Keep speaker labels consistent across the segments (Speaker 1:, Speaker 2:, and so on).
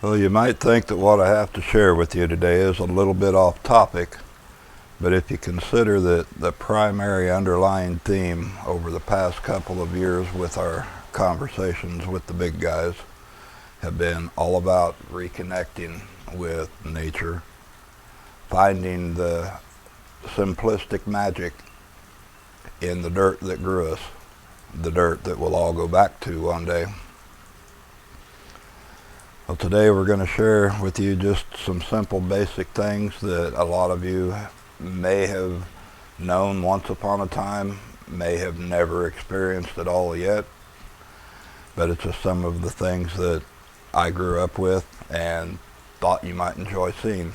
Speaker 1: Well, you might think that what I have to share with you today is a little bit off topic, but if you consider that the primary underlying theme over the past couple of years with our conversations with the big guys have been all about reconnecting with nature, finding the simplistic magic in the dirt that grew us, the dirt that we'll all go back to one day. Well, today we're going to share with you just some simple basic things that a lot of you may have known once upon a time, may have never experienced at all yet, but it's just some of the things that I grew up with and thought you might enjoy seeing.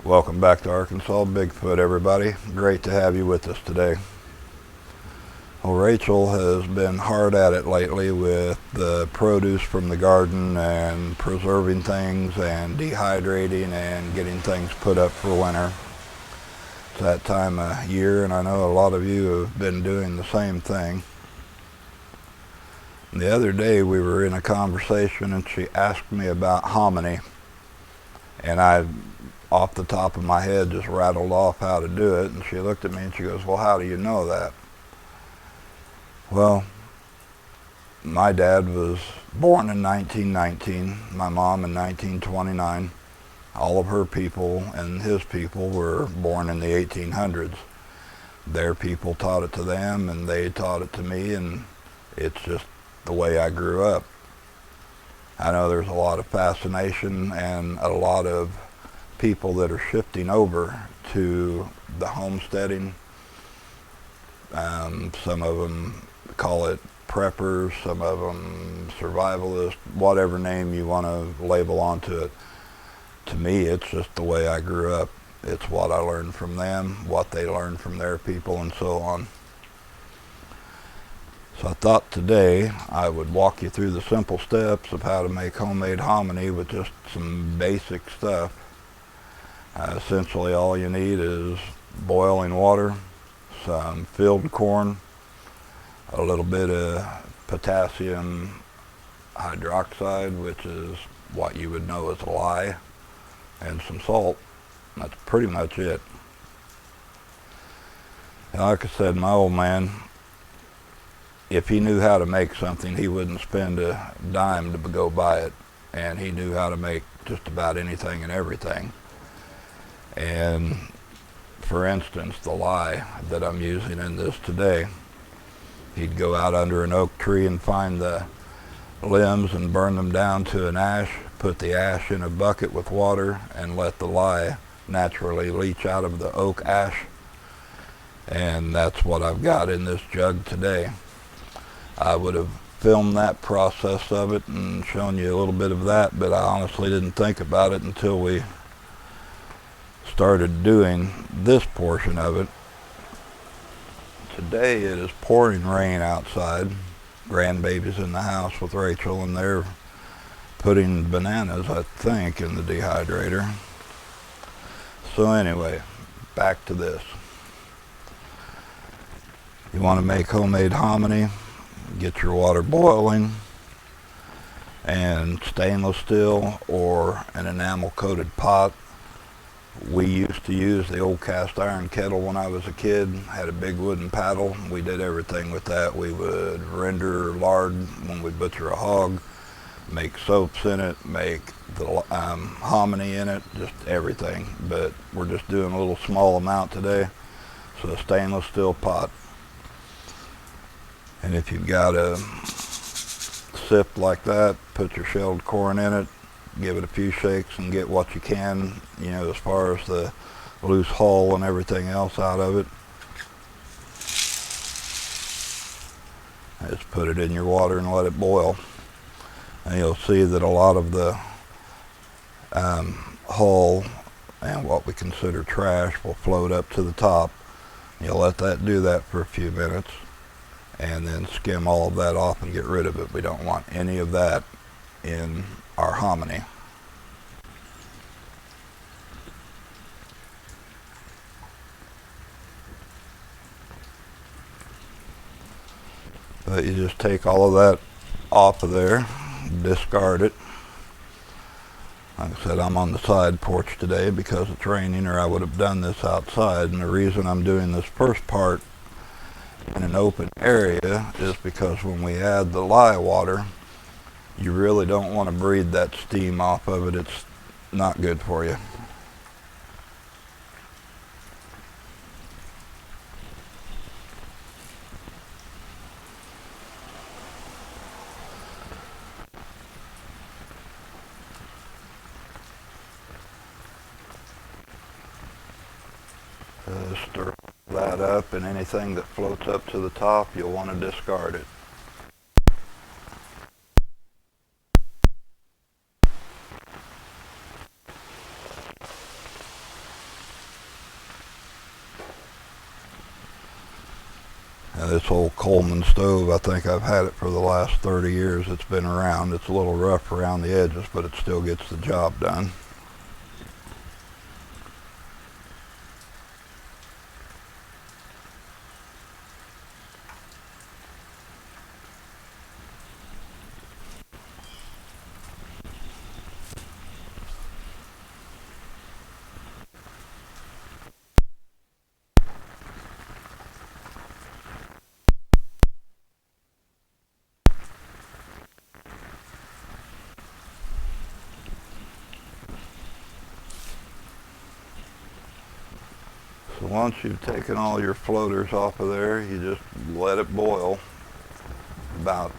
Speaker 1: Welcome back to Arkansas Bigfoot, everybody. Great to have you with us today. Well, Rachel has been hard at it lately with the produce from the garden and preserving things and dehydrating and getting things put up for winter. It's that time of year, and I know a lot of you have been doing the same thing. The other day we were in a conversation and she asked me about hominy, and I off the top of my head just rattled off how to do it, and she looked at me and she goes, "Well, how do you know that?" Well, my dad was born in 1919, my mom in 1929. All of her people and his people were born in the 1800s. Their people taught it to them and they taught it to me, and it's just the way I grew up. I know there's a lot of fascination and a lot of people that are shifting over to the homesteading. Some of them call it preppers, some of them survivalists, whatever name you want to label onto it. To me, it's just the way I grew up. It's what I learned from them, what they learned from their people, and so on. So I thought today I would walk you through the simple steps of how to make homemade hominy with just some basic stuff. Essentially all you need is boiling water, some filled corn, a little bit of potassium hydroxide, which is what you would know as lye, and some salt. That's pretty much it. Like I said, my old man, if he knew how to make something, he wouldn't spend a dime to go buy it. And he knew how to make just about anything and everything. And for instance, the lye that I'm using in this today, he'd go out under an oak tree and find the limbs and burn them down to an ash, put the ash in a bucket with water, and let the lye naturally leach out of the oak ash. And that's what I've got in this jug today. I would have filmed that process of it and shown you a little bit of that, but I honestly didn't think about it until we started doing this portion of it. Today it is pouring rain outside. Grandbaby's in the house with Rachel, and they're putting bananas, I think, in the dehydrator. So anyway, back to this. You want to make homemade hominy, get your water boiling, and stainless steel or an enamel coated pot. We used to use the old cast iron kettle when I was a kid. Had a big wooden paddle. We did everything with that. We would render lard when we butcher a hog, make soaps in it, make the hominy in it, just everything. But we're just doing a little small amount today. So a stainless steel pot. And if you've got a sip like that, put your shelled corn in it, give it a few shakes and get what you can, you know, as far as the loose hull and everything else out of it. Just put it in your water and let it boil. And you'll see that a lot of the hull and what we consider trash will float up to the top. You'll let that do that for a few minutes and then skim all of that off and get rid of it. We don't want any of that in our hominy. But you just take all of that off of there, discard it. Like I said, I'm on the side porch today because it's raining, or I would have done this outside. And the reason I'm doing this first part in an open area is because when we add the lye water, you really don't want to breathe that steam off of it. It's not good for you. Stir that up, and anything that floats up to the top, you'll want to discard it. Now this old Coleman stove, I think I've had it for the last 30 years. It's been around. It's a little rough around the edges, but it still gets the job done. So once you've taken all your floaters off of there, you just let it boil about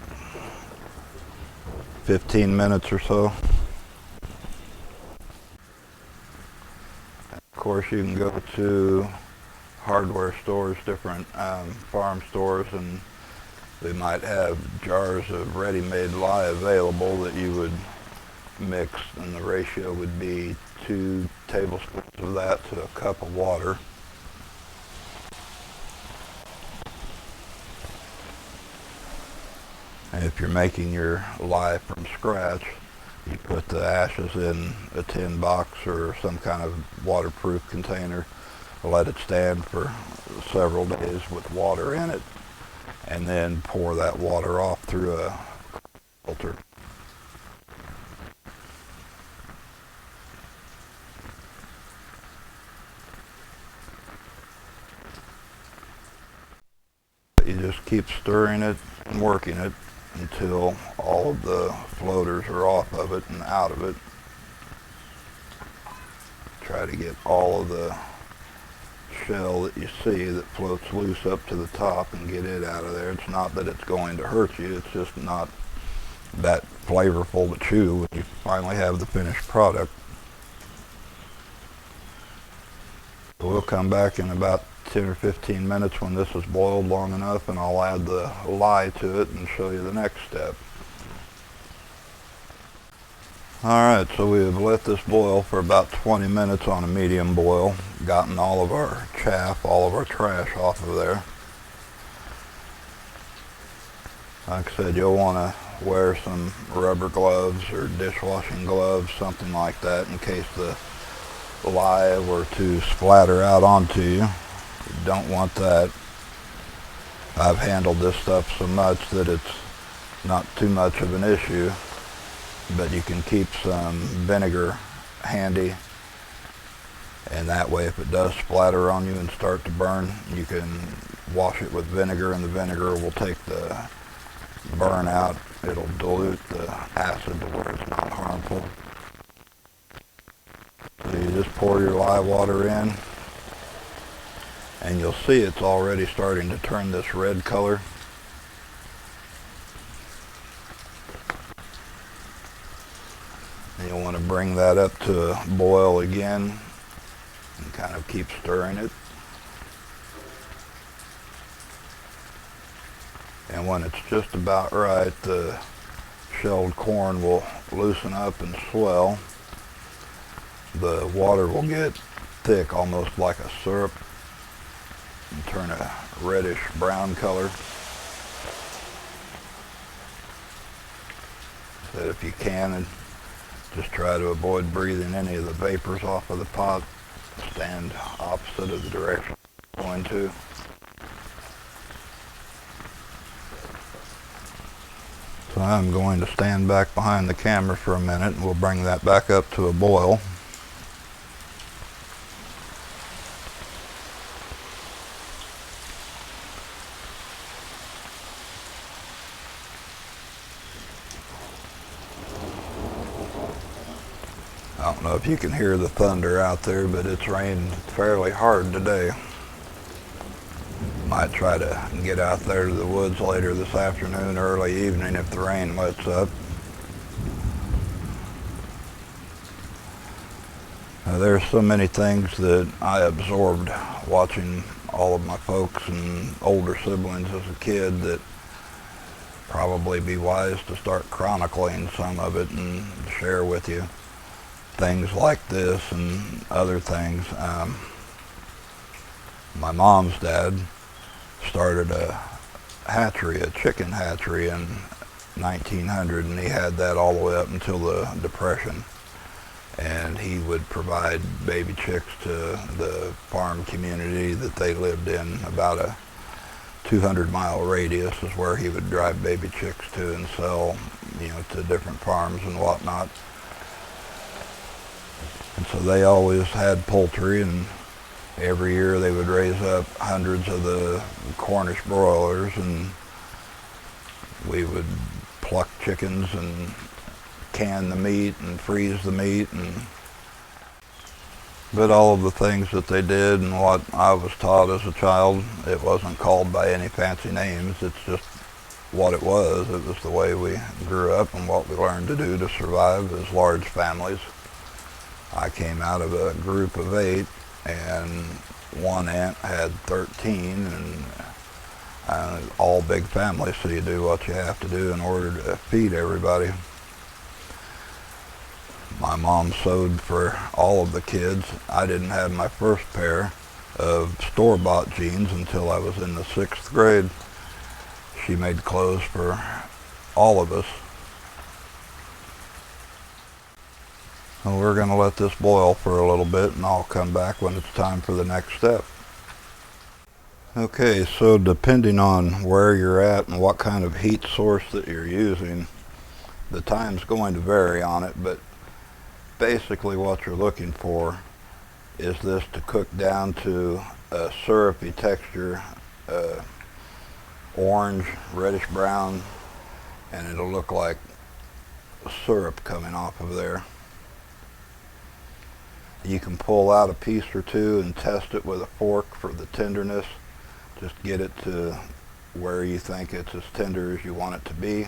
Speaker 1: 15 minutes or so. Of course, you can go to hardware stores, different farm stores, and they might have jars of ready-made lye available that you would mix, and the ratio would be 2 tablespoons of that to a cup of water. And if you're making your lye from scratch, you put the ashes in a tin box or some kind of waterproof container, let it stand for several days with water in it, and then pour that water off through a filter. You just keep stirring it and working it until all of the floaters are off of it and out of it. Try to get all of the shell that you see that floats loose up to the top and get it out of there. It's not that it's going to hurt you, it's just not that flavorful to chew when you finally have the finished product. We'll come back in about 10 or 15 minutes when this is boiled long enough, and I'll add the lye to it and show you the next step. Alright, so we have let this boil for about 20 minutes on a medium boil, gotten all of our chaff, all of our trash off of there. Like I said, you'll want to wear some rubber gloves or dishwashing gloves, something like that, in case the lye were to splatter out onto you. You don't want that. I've handled this stuff so much that it's not too much of an issue, but you can keep some vinegar handy, and that way if it does splatter on you and start to burn, you can wash it with vinegar, and the vinegar will take the burn out. It'll dilute the acid to where it's not harmful. So you just pour your lye water in, and you'll see it's already starting to turn this red color. And you'll want to bring that up to a boil again and kind of keep stirring it. And when it's just about right, the shelled corn will loosen up and swell. The water will get thick, almost like a syrup, and turn a reddish brown color. So if you can, and just try to avoid breathing any of the vapors off of the pot. Stand opposite of the direction you're going to. So I'm going to stand back behind the camera for a minute, and we'll bring that back up to a boil. I don't know if you can hear the thunder out there, but it's rained fairly hard today. Might try to get out there to the woods later this afternoon, early evening if the rain lets up. There's so many things that I absorbed watching all of my folks and older siblings as a kid that probably be wise to start chronicling some of it and share with you. Things like this and other things. My mom's dad started a hatchery, a chicken hatchery in 1900, and he had that all the way up until the Depression. And he would provide baby chicks to the farm community that they lived in. About a 200-mile radius is where he would drive baby chicks to and sell, to different farms and whatnot. And so they always had poultry, and every year they would raise up hundreds of the Cornish broilers, and we would pluck chickens and can the meat and freeze the meat. But all of the things that they did and what I was taught as a child, it wasn't called by any fancy names. It's just what it was. It was the way we grew up and what we learned to do to survive as large families. I came out of a group of 8, and one aunt had 13, and all big families, so you do what you have to do in order to feed everybody. My mom sewed for all of the kids. I didn't have my first pair of store-bought jeans until I was in the 6th grade. She made clothes for all of us. Well, we're going to let this boil for a little bit, and I'll come back when it's time for the next step. Okay, so depending on where you're at and what kind of heat source that you're using, the time's going to vary on it, but basically what you're looking for is this to cook down to a syrupy texture orange, reddish brown, and it'll look like syrup coming off of there. You can pull out a piece or two and test it with a fork for the tenderness. Just get it to where you think it's as tender as you want it to be.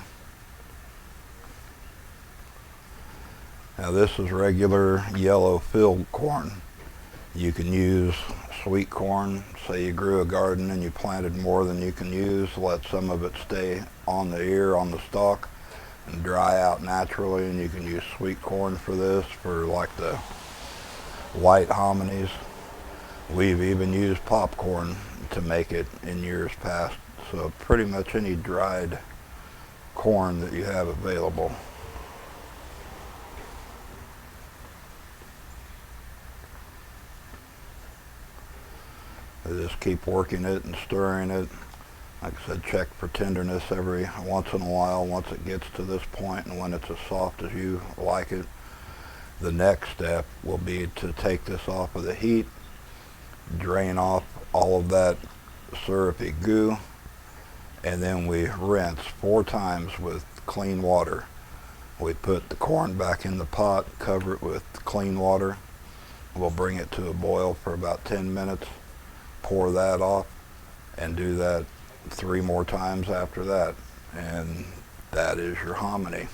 Speaker 1: Now this is regular yellow filled corn. You can use sweet corn. Say you grew a garden and you planted more than you can use, let some of it stay on the ear, on the stalk, and dry out naturally, and you can use sweet corn for this, for like the white hominies. We've even used popcorn to make it in years past. So pretty much any dried corn that you have available. I just keep working it and stirring it. Like I said, check for tenderness every once in a while once it gets to this point, and when it's as soft as you like it. The next step will be to take this off of the heat, drain off all of that syrupy goo, and then we rinse 4 times with clean water. We put the corn back in the pot, cover it with clean water. We'll bring it to a boil for about 10 minutes, pour that off, and do that 3 more times after that. And that is your hominy.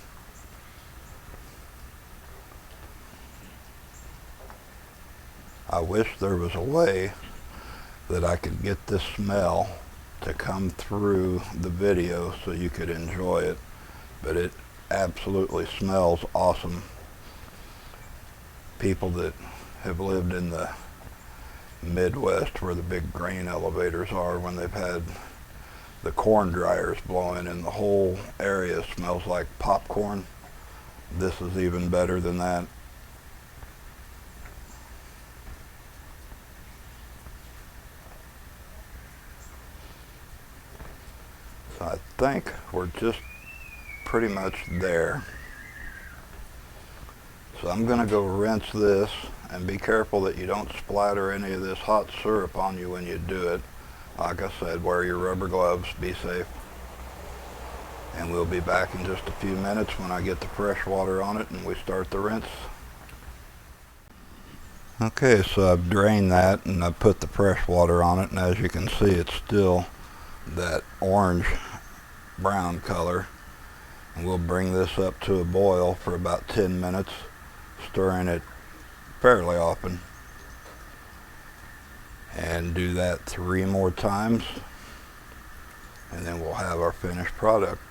Speaker 1: I wish there was a way that I could get this smell to come through the video so you could enjoy it, but it absolutely smells awesome. People that have lived in the Midwest where the big grain elevators are, when they've had the corn dryers blowing and the whole area smells like popcorn, this is even better than that. So I think we're just pretty much there. So I'm going to go rinse this, and be careful that you don't splatter any of this hot syrup on you when you do it. Like I said, wear your rubber gloves, be safe. And we'll be back in just a few minutes when I get the fresh water on it and we start the rinse. Okay, so I've drained that and I've put the fresh water on it, and as you can see, it's still that orange brown color. And we'll bring this up to a boil for about 10 minutes, stirring it fairly often, and do that 3 more times, and then we'll have our finished product.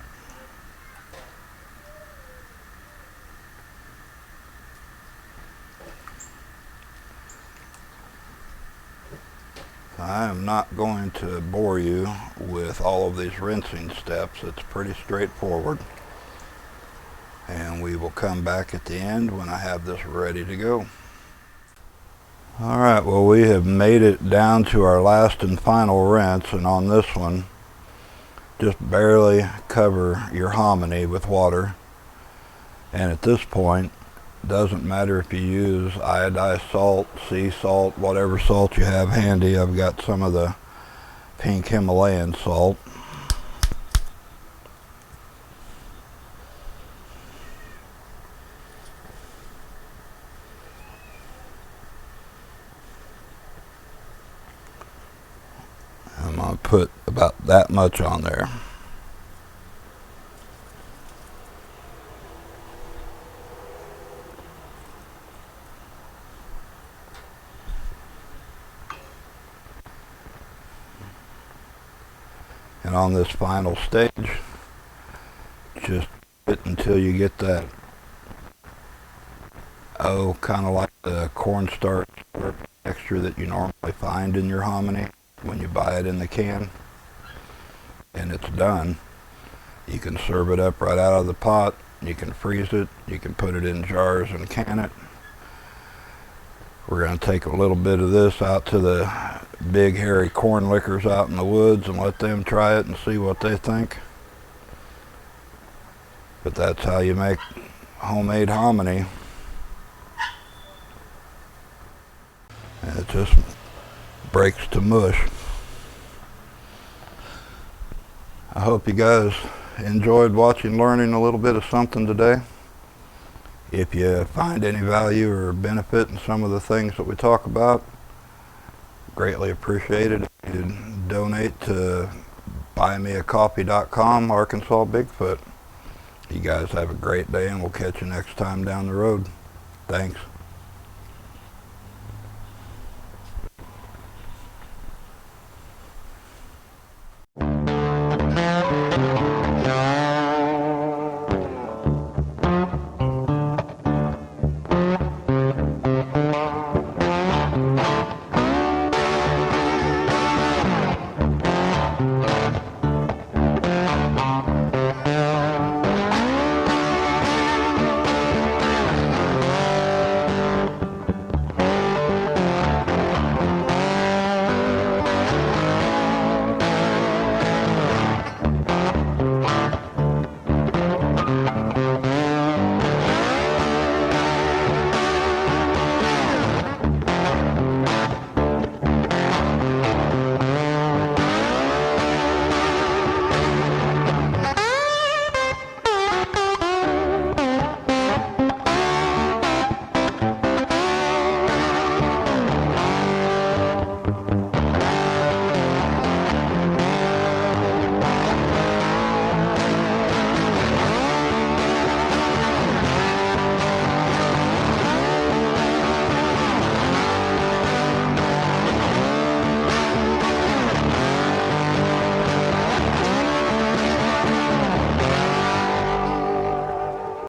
Speaker 1: I am not going to bore you with all of these rinsing steps. It's pretty straightforward. And we will come back at the end when I have this ready to go. Alright, well, we have made it down to our last and final rinse, and on this one, just barely cover your hominy with water. And at this point, doesn't matter if you use iodized salt, sea salt, whatever salt you have handy. I've got some of the pink Himalayan salt. I'm going to put about that much on there. And on this final stage, just it until you get that, kind of like the cornstarch texture that you normally find in your hominy when you buy it in the can. And it's done. You can serve it up right out of the pot. You can freeze it. You can put it in jars and can it. We're going to take a little bit of this out to the big hairy corn lickers out in the woods and let them try it and see what they think. But that's how you make homemade hominy. And it just breaks to mush. I hope you guys enjoyed watching, learning a little bit of something today. If you find any value or benefit in some of the things that we talk about, greatly appreciate it if you donate to buymeacoffee.com, Arkansas Bigfoot. You guys have a great day, and we'll catch you next time down the road. Thanks.